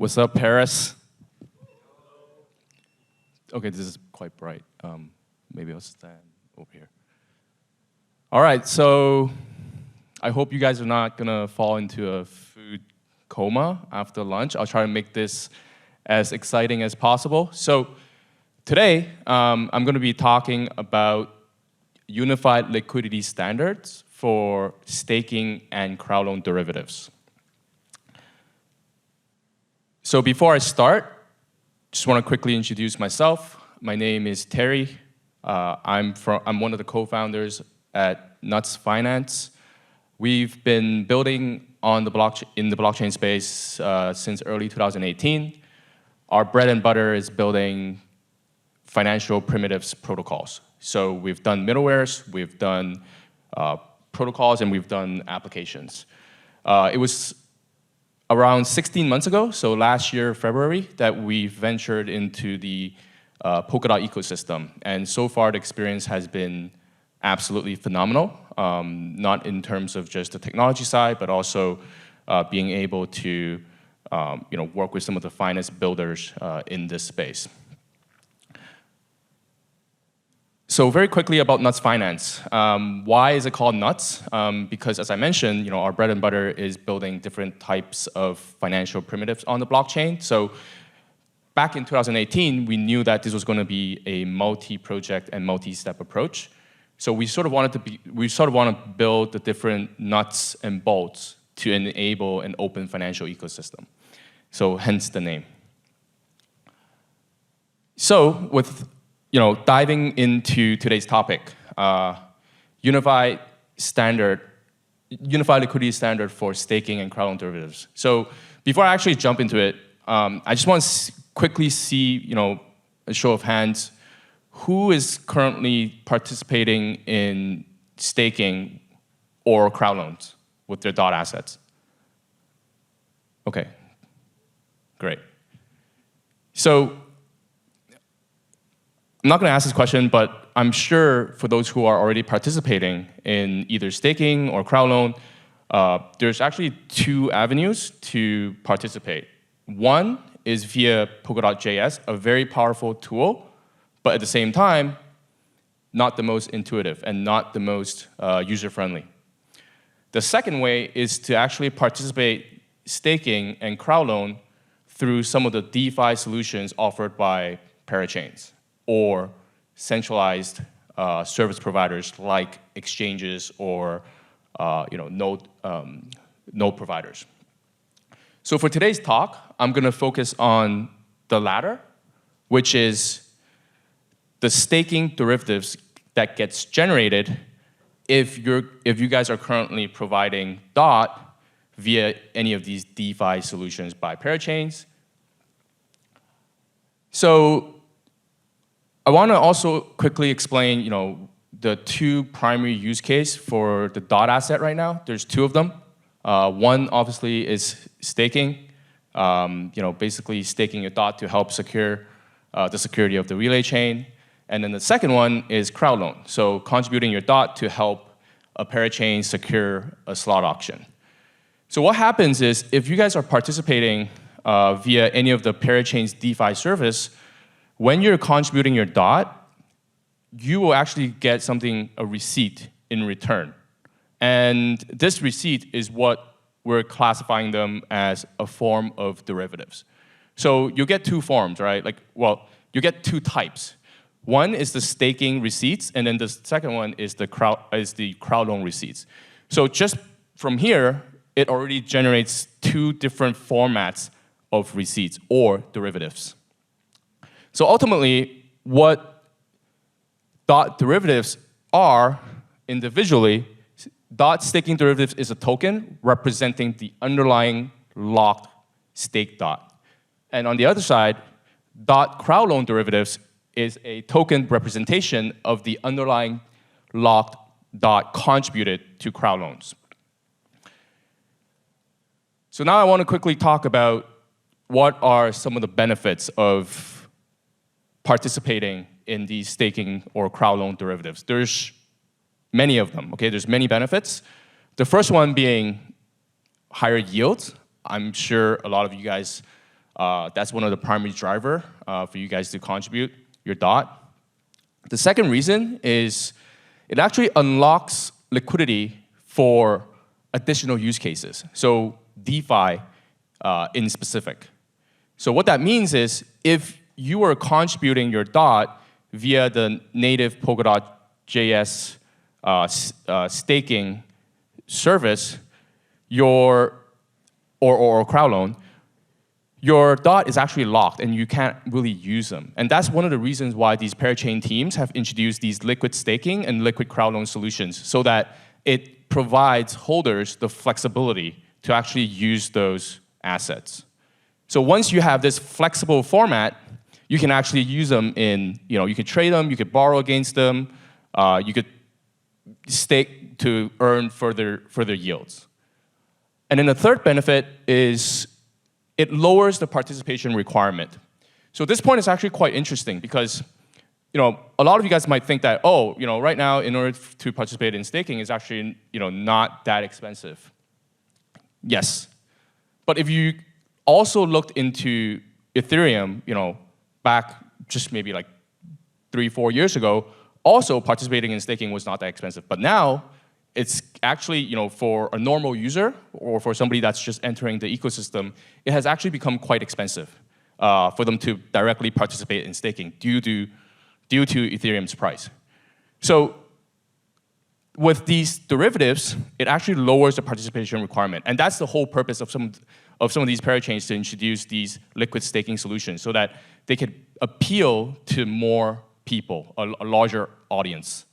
What's up, Paris? Okay, this is quite bright. Maybe I'll stand over here. All right, so I hope you guys are not gonna fall into a food coma after lunch. I'll try to make this as exciting as possible. So today, I'm gonna be talking about unified liquidity standards for staking and Crowdloan derivatives. So before I start, just want to quickly introduce myself. My name is Terry. I'm one of the co-founders at Nuts Finance. We've been building on the blockchain space since early 2018. Our bread and butter is building financial primitives protocols. So we've done middlewares, we've done protocols, and we've done applications. It was around 16 months ago, so last year, February, that we ventured into the Polkadot ecosystem. And so far, the experience has been absolutely phenomenal, not in terms of just the technology side, but also being able to work with some of the finest builders in this space. So very quickly about Nuts Finance. Why is it called Nuts? Because as I mentioned, our bread and butter is building different types of financial primitives on the blockchain. So back in 2018, we knew that this was going to be a multi-project and multi-step approach. So we sort of want to build the different nuts and bolts to enable an open financial ecosystem. So hence the name. So with diving into today's topic, unified liquidity standard for staking and Crowdloan derivatives. So before I actually jump into it, I just want to quickly see, a show of hands, who is currently participating in staking or Crowdloans with their DOT assets? Okay, great. So I'm not going to ask this question, but I'm sure for those who are already participating in either staking or Crowdloan, there's actually two avenues to participate. One is via Polkadot.js, a very powerful tool, but at the same time, not the most intuitive and not the most user-friendly. The second way is to actually participate staking and Crowdloan through some of the DeFi solutions offered by parachains, or centralized service providers like exchanges or node providers. So for today's talk, I'm going to focus on the latter, which is the staking derivatives that gets generated if you guys are currently providing DOT via any of these DeFi solutions by parachains. So I want to also quickly explain, the two primary use cases for the DOT asset right now. There's two of them. One obviously is staking, basically staking your DOT to help secure the security of the relay chain. And then the second one is Crowdloan, so contributing your DOT to help a parachain secure a slot auction. So what happens is if you guys are participating via any of the parachain's DeFi service, when you're contributing your DOT, you will actually get a receipt in return. And this receipt is what we're classifying them as a form of derivatives. So you get two forms, right? You get two types. One is the staking receipts, and then the second one is the Crowdloan receipts. So just from here, it already generates two different formats of receipts or derivatives. So ultimately, what DOT derivatives are individually, DOT staking derivatives is a token representing the underlying locked stake DOT. And on the other side, DOT Crowdloan derivatives is a token representation of the underlying locked DOT contributed to Crowdloans. So now I want to quickly talk about what are some of the benefits of participating in these staking or Crowdloan derivatives. There's many of them, okay? There's many benefits. The first one being higher yields. I'm sure a lot of you guys That's one of the primary driver for you guys to contribute your DOT. The second reason is it actually unlocks liquidity for additional use cases. So DeFi in specific. So what that means is if you are contributing your DOT via the native Polkadot JS staking service, or Crowdloan, your DOT is actually locked and you can't really use them. And that's one of the reasons why these parachain teams have introduced these liquid staking and liquid Crowdloan solutions, so that it provides holders the flexibility to actually use those assets. So once you have this flexible format, you can actually use them in, you could trade them, you could borrow against them, you could stake to earn further yields. And then the third benefit is it lowers the participation requirement. So this point is actually quite interesting because a lot of you guys might think that, right now in order to participate in staking is actually not that expensive. Yes, but if you also looked into Ethereum, back just maybe like 3-4 years ago, also participating in staking was not that expensive. But now it's actually, for a normal user or for somebody that's just entering the ecosystem, it has actually become quite expensive for them to directly participate in staking due to Ethereum's price. So with these derivatives, it actually lowers the participation requirement. And that's the whole purpose of some of these parachains, to introduce these liquid staking solutions so that they could appeal to more people, a larger audience.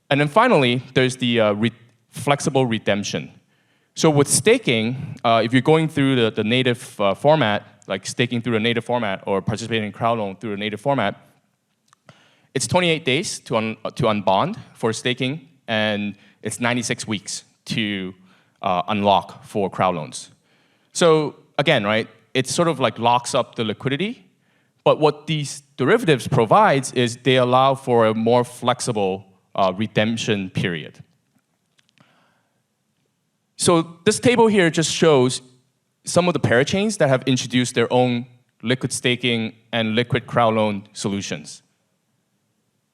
And then finally, there's the flexible redemption. So with staking, if you're going through the native format, like staking through a native format or participating in Crowdloan through a native format, it's 28 days to unbond for staking, and it's 96 weeks to unlock for Crowdloans. So again, right, it sort of like locks up the liquidity, but what these derivatives provides is they allow for a more flexible redemption period. So this table here just shows some of the parachains that have introduced their own liquid staking and liquid Crowdloan solutions.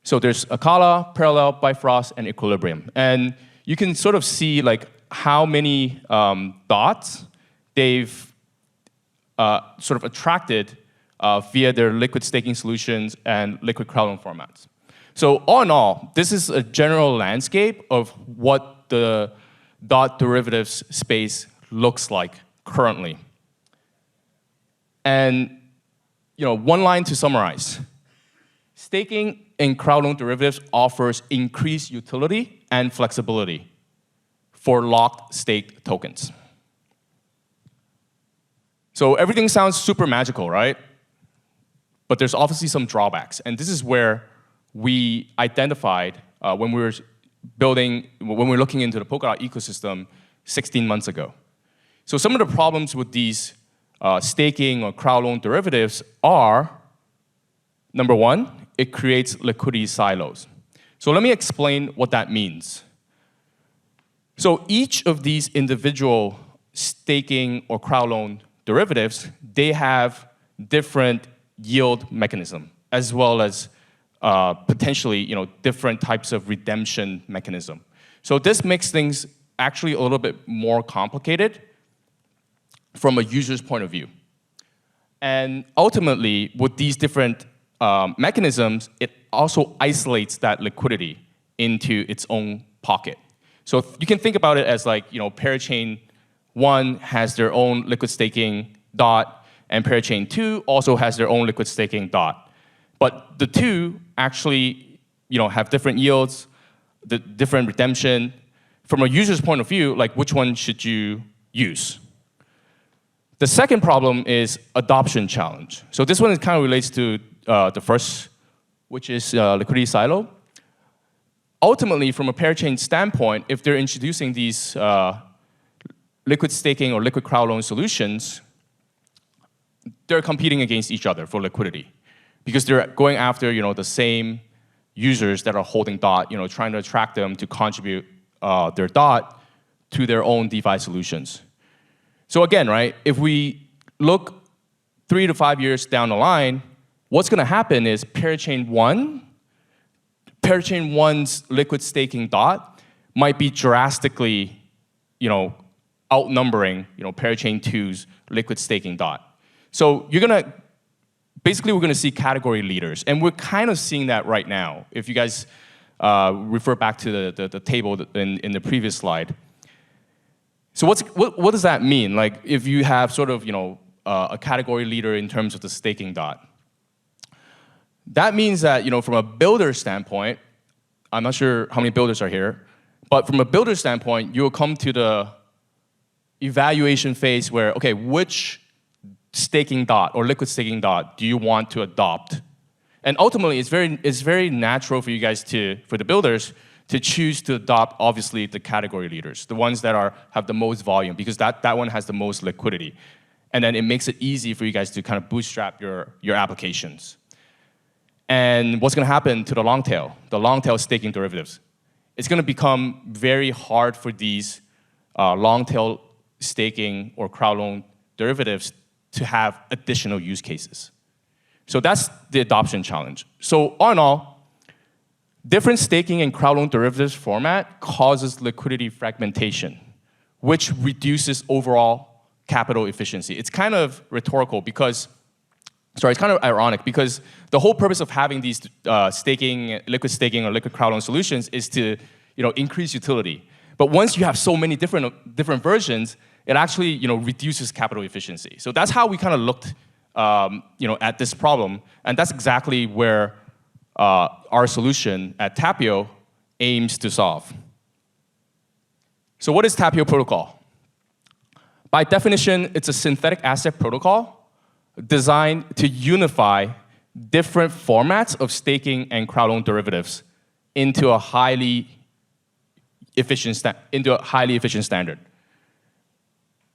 So there's Akala, Parallel, Bifrost, and Equilibrium. And you can sort of see like how many dots they've sort of attracted via their liquid staking solutions and liquid Crowdloan formats. So all in all, this is a general landscape of what the DOT derivatives space looks like currently. And one line to summarize. Staking in Crowdloan derivatives offers increased utility and flexibility for locked staked tokens. So everything sounds super magical, right? But there's obviously some drawbacks. And this is where we identified when we were looking into the Polkadot ecosystem 16 months ago. So some of the problems with these staking or Crowdloan derivatives are, number one, it creates liquidity silos. So let me explain what that means. So each of these individual staking or Crowdloan derivatives, they have different yield mechanism, as well as potentially different types of redemption mechanism. So this makes things actually a little bit more complicated from a user's point of view. And ultimately, with these different mechanisms, it also isolates that liquidity into its own pocket. So you can think about it as like, parachain 1 has their own liquid staking DOT, and parachain 2 also has their own liquid staking DOT. But the two actually, have different yields, the different redemption. From a user's point of view, like which one should you use? The second problem is adoption challenge. So this one kind of relates to the first, which is liquidity silo. Ultimately, from a parachain standpoint, if they're introducing these liquid staking or liquid Crowdloan solutions, they're competing against each other for liquidity, because they're going after the same users that are holding DOT, trying to attract them to contribute their DOT to their own DeFi solutions. So again, right, if we look 3 to 5 years down the line, what's going to happen is parachain 1's liquid staking DOT might be drastically, outnumbering, parachain 2's liquid staking DOT. So basically we're going to see category leaders, and we're kind of seeing that right now. If you guys refer back to the table in the previous slide. So what does that mean? Like if you have sort of a category leader in terms of the staking DOT, that means that from a builder standpoint, I'm not sure how many builders are here, but from a builder standpoint, you'll come to the evaluation phase where, okay, which staking DOT or liquid staking DOT do you want to adopt? And ultimately, it's very natural for you guys for the builders to choose to adopt, obviously, the category leaders, the ones that have the most volume, because that one has the most liquidity. And then it makes it easy for you guys to kind of bootstrap your applications. And what's going to happen to the long tail staking derivatives? It's going to become very hard for these long tail staking or Crowdloan derivatives to have additional use cases. So that's the adoption challenge. So all in all, different staking and Crowdloan derivatives format causes liquidity fragmentation, which reduces overall capital efficiency. It's kind of rhetorical because, it's kind of ironic because the whole purpose of having these liquid staking or liquid Crowdloan solutions is to increase utility. But once you have so many different versions, it actually reduces capital efficiency. So that's how we kind of looked at this problem, and that's exactly where our solution at Tapio aims to solve. So what is Tapio Protocol? By definition, it's a synthetic asset protocol designed to unify different formats of staking and Crowdloan derivatives into a highly efficient standard.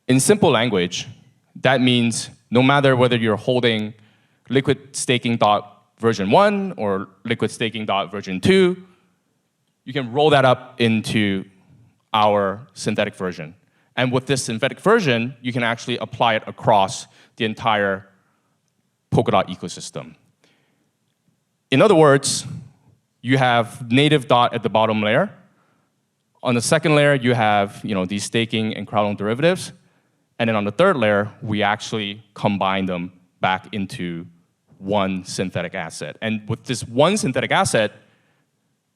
In simple language, that means no matter whether you're holding liquid staking DOT version 1 or liquid staking DOT version 2, you can roll that up into our synthetic version. And with this synthetic version, you can actually apply it across the entire Polkadot ecosystem. In other words, you have native DOT at the bottom layer. On the second layer, you have these staking and Crowdloan derivatives. And then on the third layer, we actually combine them back into one synthetic asset. And with this one synthetic asset,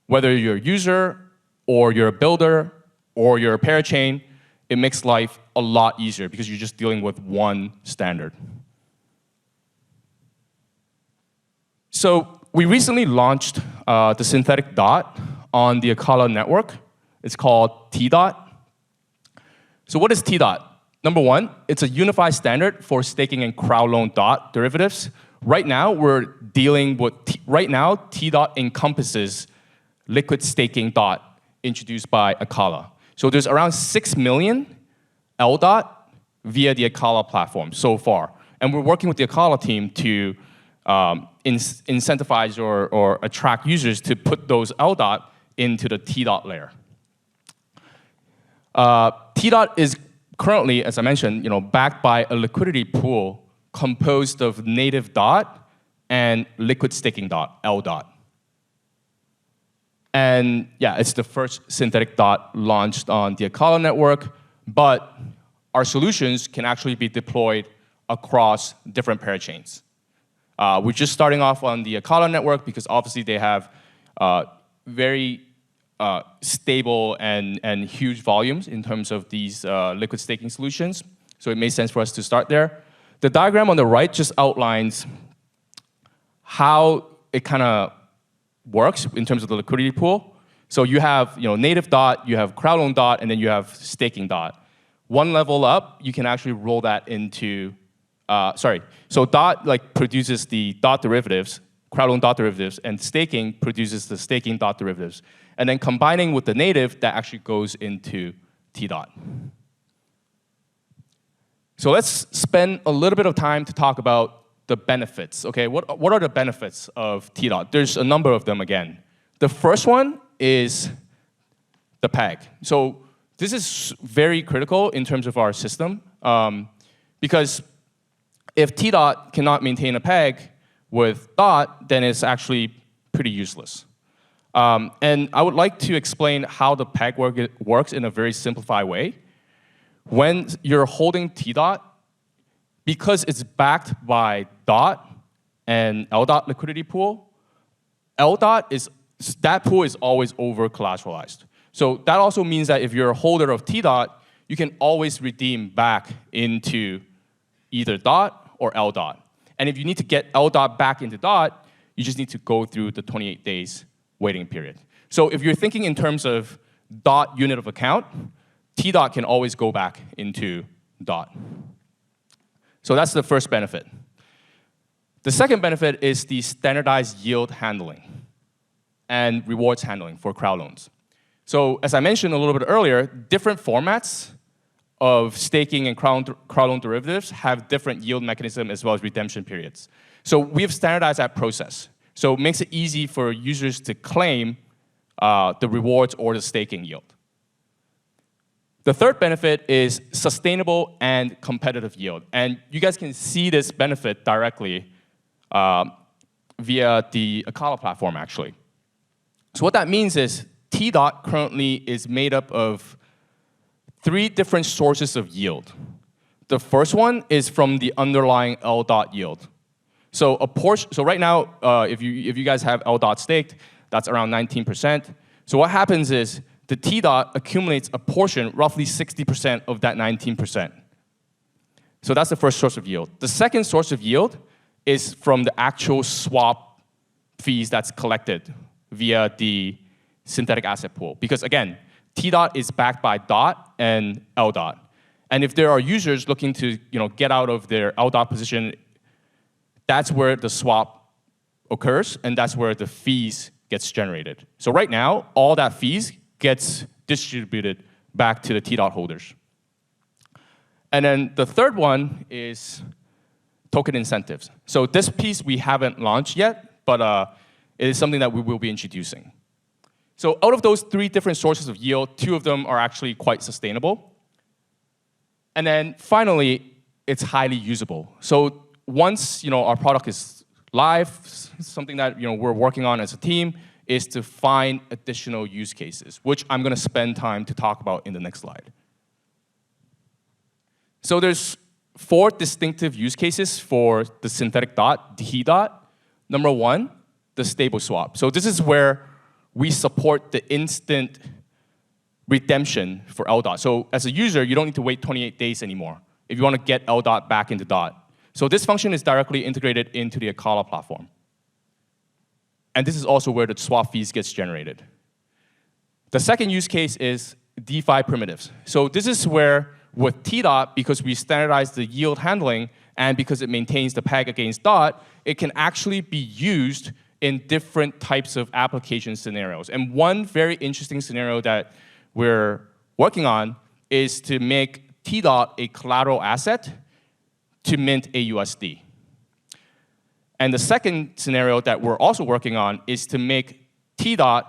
whether you're a user or you're a builder or you're a parachain, it makes life a lot easier because you're just dealing with one standard. So we recently launched the synthetic DOT on the Acala network. It's called tDOT. So what is tDOT? Number one, it's a unified standard for staking and Crowdloan DOT derivatives. Right now, we're dealing with, tDOT encompasses liquid staking DOT introduced by Acala. So there's around 6 million LDOT via the Acala platform so far. And we're working with the Acala team to incentivize or attract users to put those LDOT into the tDOT layer. tDOT is currently, as I mentioned, backed by a liquidity pool composed of native DOT and liquid staking DOT, LDOT. And yeah, it's the first synthetic DOT launched on the Acala network, but our solutions can actually be deployed across different parachains. We're just starting off on the Acala network because obviously they have very stable and huge volumes in terms of these liquid staking solutions. So it made sense for us to start there. The diagram on the right just outlines how it kind of works in terms of the liquidity pool. So you have native DOT, you have Crowdloan DOT, and then you have staking DOT. One level up, you can actually roll that into, so DOT produces the DOT derivatives, Crowdloan DOT derivatives, and staking produces the staking DOT derivatives. And then combining with the native, that actually goes into tDOT. So let's spend a little bit of time to talk about the benefits. Okay, what are the benefits of tDOT? There's a number of them again. The first one is the peg. So this is very critical in terms of our system because If tDOT cannot maintain a peg with DOT, then it's actually pretty useless. And I would like to explain how the peg works in a very simplified way. When you're holding tDOT, because it's backed by DOT and LDOT liquidity pool, that pool is always over collateralized. So that also means that if you're a holder of tDOT, you can always redeem back into either DOT or LDOT. And if you need to get LDOT back into DOT, you just need to go through the 28 days waiting period. So if you're thinking in terms of DOT unit of account, tDOT can always go back into DOT. So that's the first benefit. The second benefit is the standardized yield handling and rewards handling for crowd loans. So as I mentioned a little bit earlier, different formats of staking and crowd loan derivatives have different yield mechanism as well as redemption periods. So we have standardized that process. So it makes it easy for users to claim the rewards or the staking yield. The third benefit is sustainable and competitive yield. And you guys can see this benefit directly via the Acala platform, actually. So what that means is tDOT currently is made up of 3 different sources of yield. The first one is from the underlying LDOT yield. So right now, if you guys have LDOT staked, that's around 19%. So what happens is the tDOT accumulates a portion, roughly 60% of that 19%. So that's the first source of yield. The second source of yield is from the actual swap fees that's collected via the synthetic asset pool. Because again, tDOT is backed by DOT and LDOT. And if there are users looking to get out of their LDOT position, that's where the swap occurs, and that's where the fees gets generated. So right now, all that fees gets distributed back to the tDOT holders. And then the third one is token incentives. So this piece we haven't launched yet, but it is something that we will be introducing. So out of those 3 different sources of yield, 2 of them are actually quite sustainable. And then finally, it's highly usable. So once our product is live, something that we're working on as a team is to find additional use cases, which I'm going to spend time to talk about in the next slide. So there's 4 distinctive use cases for the synthetic DOT, tDOT. Number 1, the stable swap. So this is where we support the instant redemption for LDOT. So as a user, you don't need to wait 28 days anymore if you want to get LDOT back into DOT. So this function is directly integrated into the Acala platform. And this is also where the swap fees gets generated. The second use case is DeFi primitives. So this is where with tDOT, because we standardize the yield handling and because it maintains the peg against DOT, it can actually be used in different types of application scenarios. And one very interesting scenario that we're working on is to make tDOT a collateral asset to mint AUSD. And the second scenario that we're also working on is to make tDOT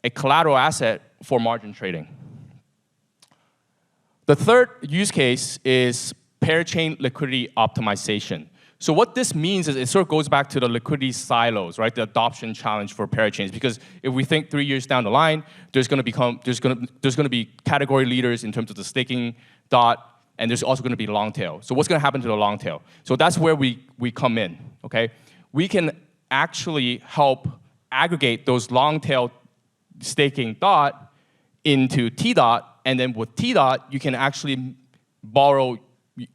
a collateral asset for margin trading. The third use case is parachain liquidity optimization. So what this means is it sort of goes back to the liquidity silos, right? The adoption challenge for parachains. Because if we think 3 years down the line, there's going to be category leaders in terms of the staking DOT, and there's also going to be long tail. So what's going to happen to the long tail? So that's where we come in. Okay, we can actually help aggregate those long tail staking DOT into tDOT, and then with tDOT, you can actually borrow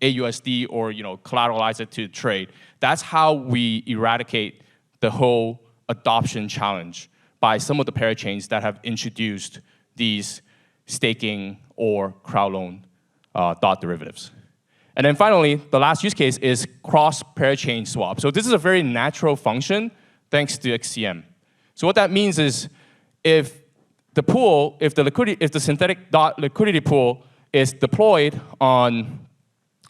AUSD or collateralize it to trade. That's how we eradicate the whole adoption challenge by some of the parachains that have introduced these staking or crowd loan DOT derivatives. And then finally, the last use case is cross-parachain swap. So this is a very natural function thanks to XCM. So what that means is if the synthetic DOT liquidity pool is deployed on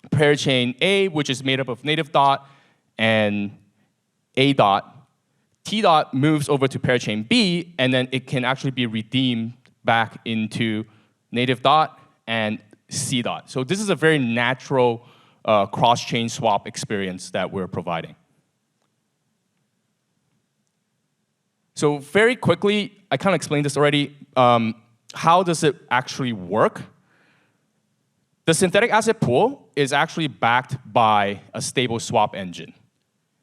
parachain A, which is made up of native DOT and A DOT, tDOT moves over to parachain B, and then it can actually be redeemed back into native DOT and C DOT. So this is a very natural cross-chain swap experience that we're providing. So very quickly, I kind of explained this already. How does it actually work? The synthetic asset pool is actually backed by a stable swap engine.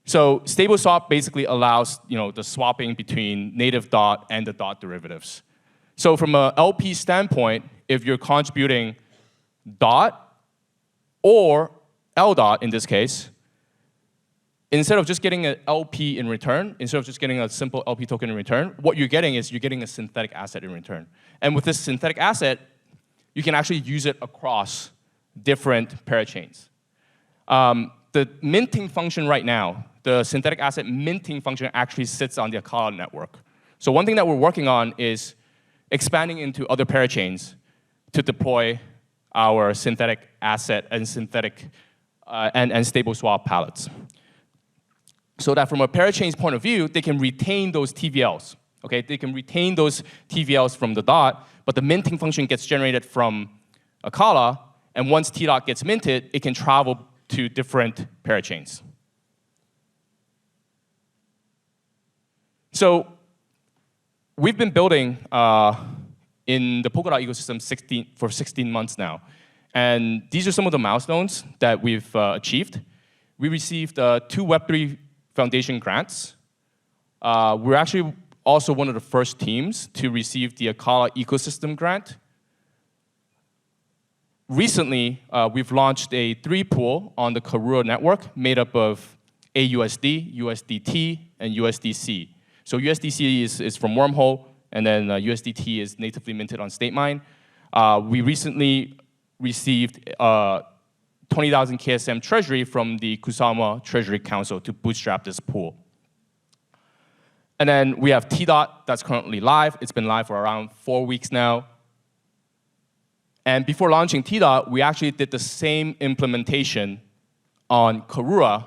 So stable swap basically allows the swapping between native DOT and the DOT derivatives. So from a LP standpoint, if you're contributing DOT or LDOT in this case, instead of just getting an LP in return, instead of just getting a simple LP token in return, what you're getting is you're getting a synthetic asset in return. And with this synthetic asset, you can actually use it across different parachains. The minting function right now, the synthetic asset minting function actually sits on the Akala network. So one thing that we're working on is expanding into other parachains to deploy our synthetic asset and synthetic and stable swap palettes. So that from a parachain's point of view, they can retain those TVLs. Okay, they can retain those TVLs from the DOT, but the minting function gets generated from Akala, and once tDOT gets minted, it can travel to different parachains. So we've been building in the Polkadot ecosystem for 16 months now. And these are some of the milestones that we've achieved. We received 2 Web3 Foundation grants. We're actually also one of the first teams to receive the Akala ecosystem grant. Recently, we've launched a 3 pool on the Karura network made up of AUSD, USDT, and USDC. So USDC is from Wormhole, and then USDT is natively minted on StateMine. We recently received 20,000 KSM treasury from the Kusama Treasury Council to bootstrap this pool. And then we have tDOT that's currently live. It's been live for around 4 weeks now. And before launching tDOT, we actually did the same implementation on Karura,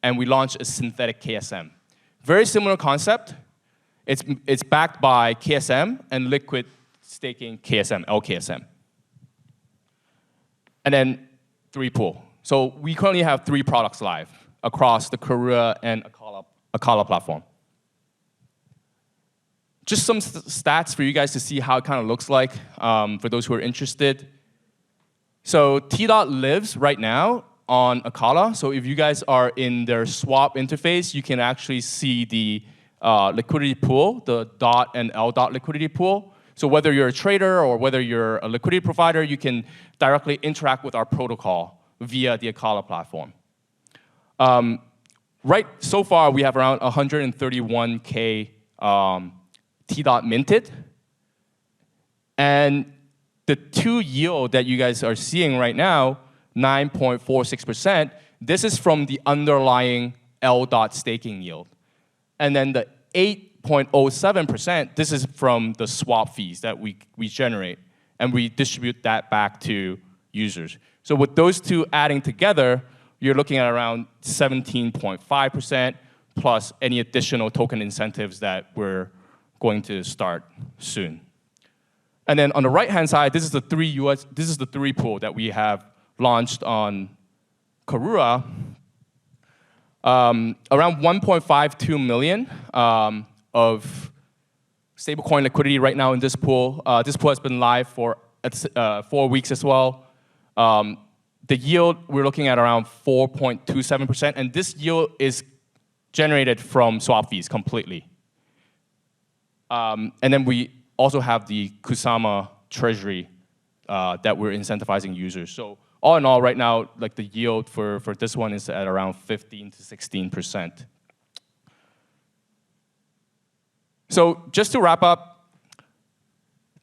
and we launched a synthetic KSM. Very similar concept. It's backed by KSM and liquid staking KSM, LKSM. And then 3 pool. So we currently have 3 products live across the Karura and Akala platform. Just some stats for you guys to see how it kind of looks like for those who are interested. So tDOT lives right now on Akala. So if you guys are in their swap interface, you can actually see the liquidity pool, the DOT and LDOT liquidity pool. So whether you're a trader or whether you're a liquidity provider, you can directly interact with our protocol via the Akala platform. So far, we have around 131K tDOT minted. And the 2 yield that you guys are seeing right now, 9.46%, this is from the underlying LDOT staking yield. And then the 8.07%, this is from the swap fees that we generate. And we distribute that back to users. So with those 2 adding together, you're looking at around 17.5% plus any additional token incentives that we're going to start soon. And then on the right-hand side, this is the 3 pool that we have launched on Karura. Around 1.52 million of stablecoin liquidity right now in this pool. This pool has been live for 4 weeks as well. The yield, we're looking at around 4.27%, and this yield is generated from swap fees completely. And then we also have the Kusama treasury that we're incentivizing users. So all in all, right now, like the yield for this one is at around 15 to 16%. So just to wrap up,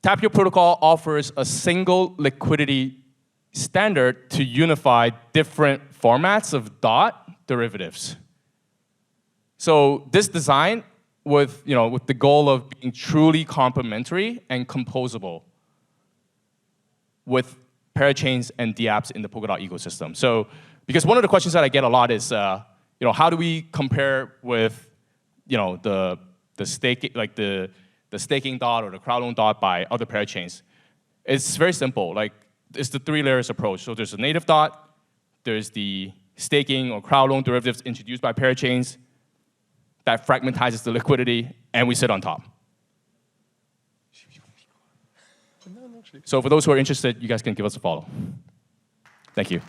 Tapio Protocol offers a single liquidity standard to unify different formats of DOT derivatives. So this design with the goal of being truly complementary and composable with parachains and dApps in the Polkadot ecosystem. So, because one of the questions that I get a lot is, how do we compare with, the staking, like the staking DOT or the Crowdloan DOT by other parachains? It's very simple. Like, it's the 3 layers approach. So there's a native DOT, there's the staking or crowdloan derivatives introduced by parachains that fragmentizes the liquidity, and we sit on top. So for those who are interested, you guys can give us a follow. Thank you.